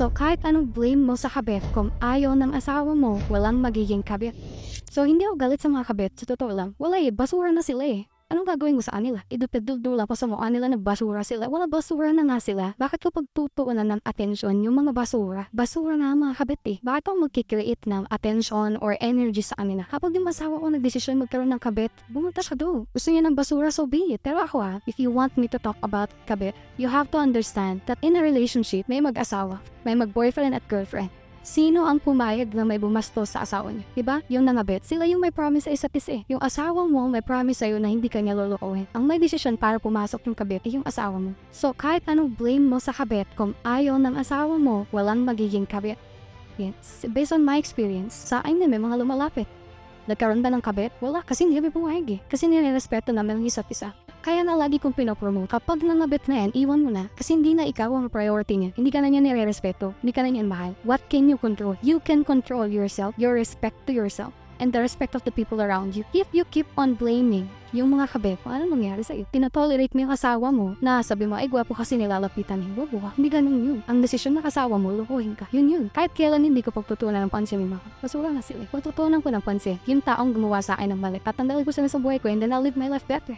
So kahit anong blame mo sa kabit, kung ayaw ng asawa mo, walang magiging kabit. So hindi ako galit sa mga kabit, sa totoo lang. Wala basura na sila Anong gagawin mo sa kanila? Idupidul-dula pa sa mukha nila na basura sila. Wala, basura na nga sila. Bakit ko pagtutuunan ng atensyon yung mga basura? Basura na mga kabit Bakit ako magkikreate ng attention or energy sa kanila? Kapag yung asawa ko nagdesisyon magkaroon ng kabit, bumunta siya doon. Gusto niya ng basura, so be it. Pero ako if you want me to talk about kabit, you have to understand that in a relationship, may mag-asawa, may mag-boyfriend at girlfriend. Sino ang pumayag na may bumastos sa asawa niya? Diba? Yung nangabit, sila yung may promise sa isa't isa Yung asawa mo may promise sa'yo na hindi ka niya lulukuhin. Ang may desisyon para pumasok yung kabit yung asawa mo. So kahit anong blame mo sa kabit, kung ayaw ng asawa mo, walang magiging kabit. Yes. Based on my experience, sa akin na may mga lumalapit. Nagkaroon ba ng kabit? Wala, kasi hindi kami pumayag Kasi nirerespeto namin ang isa't isa. Kaya na lagi kong pinopromote, kapag nangabit na yan, iwan mo na. Kasi hindi na ikaw ang priority niya. Hindi ka na niya nire-respeto. Hindi ka na niya mahal. What can you control? You can control yourself, your respect to yourself, and the respect of the people around you. If you keep on blaming yung mga kabit, ano nangyari sa'yo? Tinatolerate mo yung asawa mo na sabi mo, ay gwapo kasi nilalapitan ni Bobo. Hindi ganun yun. Ang desisyon ng asawa mo, lukuhin ka. Yun. Kahit kailan hindi ko pagtutunan ng pansin yung mga basura na sila. Pagtutunan ko ng pansin, yung taong gumawa sa akin ng mali. Tatandaan ko sila sa buhay ko and then I'll live my life better.